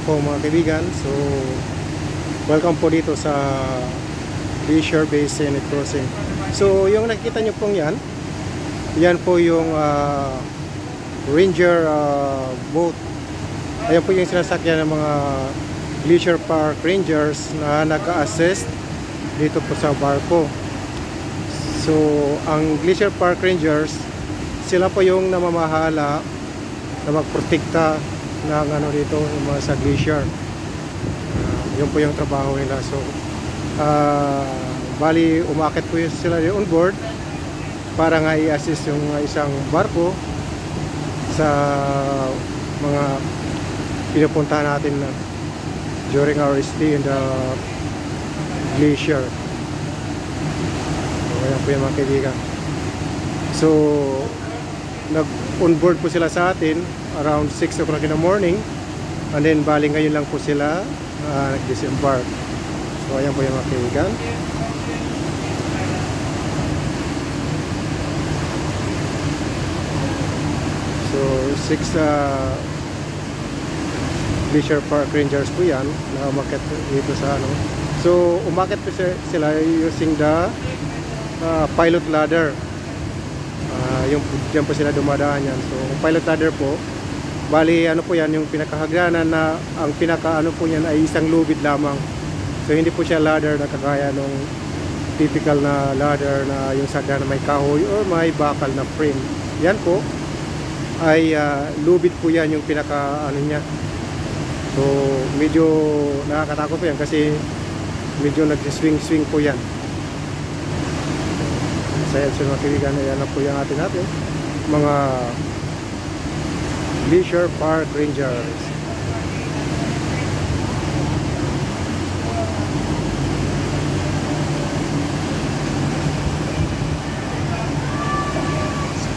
po mga kaibigan. So welcome po dito sa Glacier Bay Scenic Crossing. So yung nakikita nyo pong yan po yung Ranger boat. Ayan po yung sinasakyan ng mga Glacier Park Rangers na nag-assist dito po sa barko. So ang Glacier Park Rangers, sila po yung namamahala na magprotekta ng ano dito, yung mga sa glacier. Yun po yung trabaho nila. So bali umakit po sila on board para nga i-assist yung isang barko sa mga pinupuntahan natin during our stay in the glacier. So ayan po yung mga kaibigan. So nag-on-board po sila sa atin around 6 o'clock in the morning, and then bali ngayon lang po sila nag-disembark. So ayan po yung mga kaibigan. So 6 Glacier Park Rangers po yan na umakit dito sa ano. So umakit po sila using the pilot ladder. Yung dyan po sila dumadaan yan. So pilot ladder po, bali ano po yan, yung pinakahagdanan na ang pinaka ano po yan ay isang lubid lamang. So hindi po siya ladder na kagaya nung typical na ladder na yung sagda na may kahoy or may bakal na frame. Yan po ay lubid po yan yung pinaka ano niya. So medyo nakakatakot po yan kasi medyo nag-swing po yan. Saya sa mga kaibigan, ayan na po yung atin mga Glacier Park Rangers.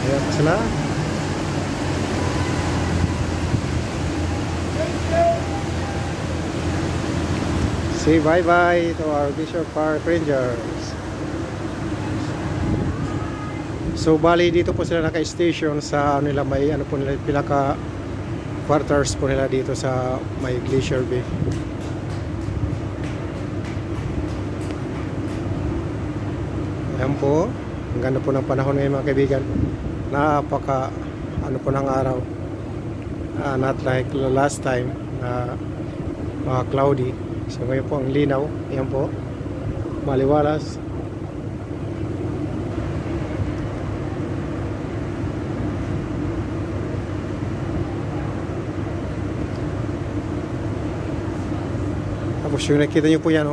Ayan pa sila. Say bye bye to our Glacier Park Rangers. So bali dito po sila naka-station sa nila, may ano po nila, pinaka quarters po nila dito sa may Glacier Bay. Ayan po, ang ganda po ng panahon ngayon mga kaibigan. Napaka ano po ng araw, not like last time na cloudy. So ngayon po ang linaw. Ayan po, maliwalas. Tapos yung nakita nyo po yan,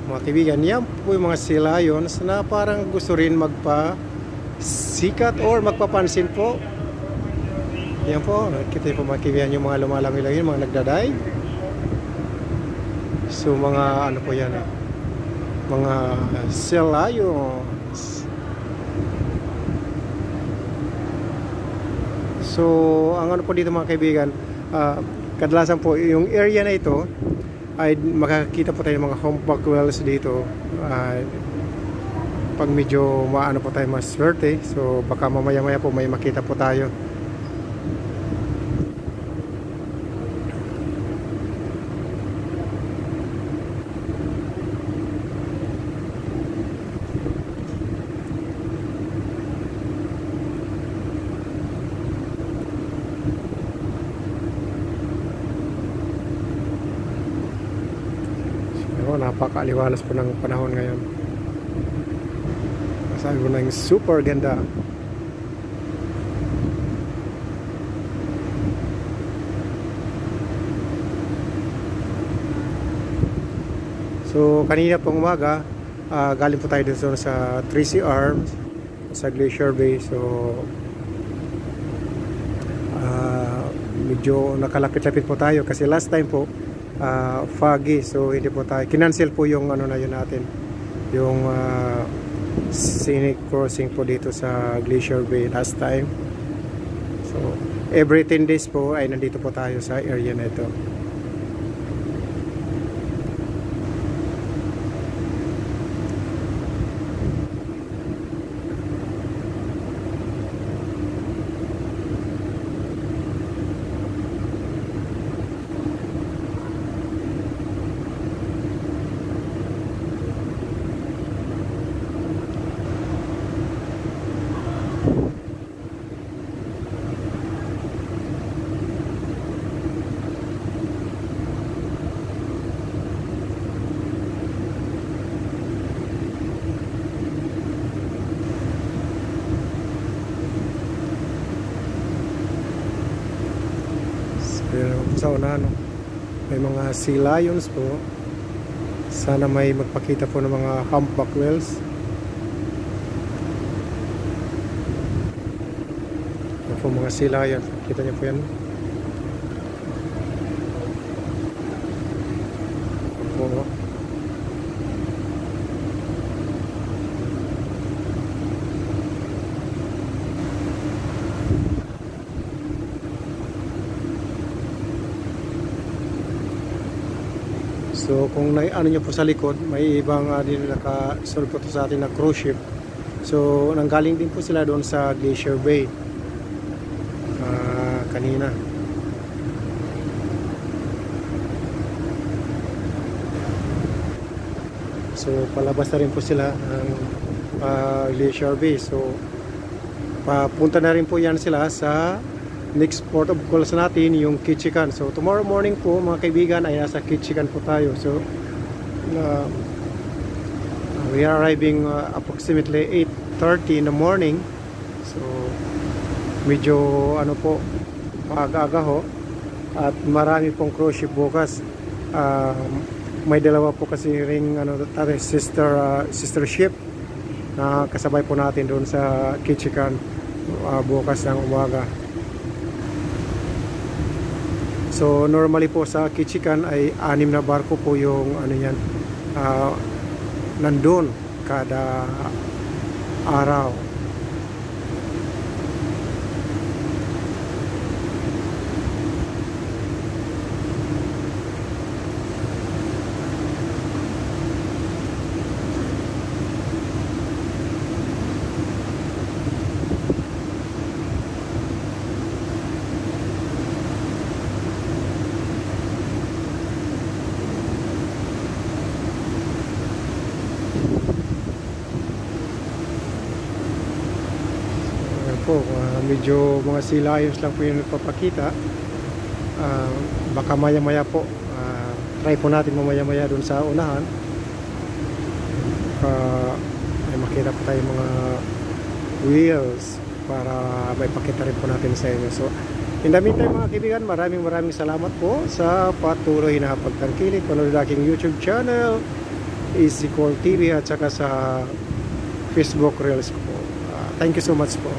mga kaibigan, yan po yung mga sea lions na parang gusto rin magpa-sikat or magpapansin po. Yan po, nakita nyo po mga kaibigan, yung mga lumalangoy yun, mga nagdaday. So mga ano po yan, mga sea lions. So ang ano po dito mga kaibigan, kadalasan po yung area na ito ay makakita po tayo ng mga humpback whales dito pag medyo maano po tayo maswerte. So baka mamaya maya po may makita po tayo. Napakaaliwalas po ng panahon ngayon. Masabi ko na yung super ganda. So kanina pong umaga, galing po tayo dito sa 3C Arms sa Glacier Bay. So medyo nakalapit-lapit po tayo kasi last time po foggy, so hindi po tayo kinancel po yung ano na yun natin, yung scenic crossing po dito sa Glacier Bay last time. So every 10 days po ay nandito po tayo sa area na ito. sa unahan, no? May mga sea lions po. Sana may magpakita po ng mga humpback whales. Yan po mga sea lions. Kita niyo po yan. Po. So kung ano nyo po sa likod, may ibang din nakasulot po sa atin na cruise ship. So nanggaling din po sila doon sa Glacier Bay kanina. So palabas na rin po sila ng Glacier Bay. So papunta na rin po yan sila sa next port of call sa natin, yung Ketchikan. So tomorrow morning po mga kaibigan ay nasa Ketchikan po tayo. So we are arriving approximately 8:30 in the morning. So medyo ano po, maaga-aga ho. At marami pong cruise ship bukas. May dalawa po kasi ring sister ship na kasabay po natin doon sa Ketchikan bukas ng umaga. So normally po sa Ketchikan ay 6 na barko po yung ano yan, nandun kada araw. Po, medyo mga sea lions lang po yung nagpapakita. Baka maya maya po try po natin mamaya maya dun sa unahan, ay makita po tayo mga wheels para may pakita rin po natin sa inyo. So in the meantime mga kaibigan, maraming salamat po sa patuloy na pagtangkilik panonood aking YouTube channel Easy Call TV at saka sa Facebook Reels ko po. Thank you so much po.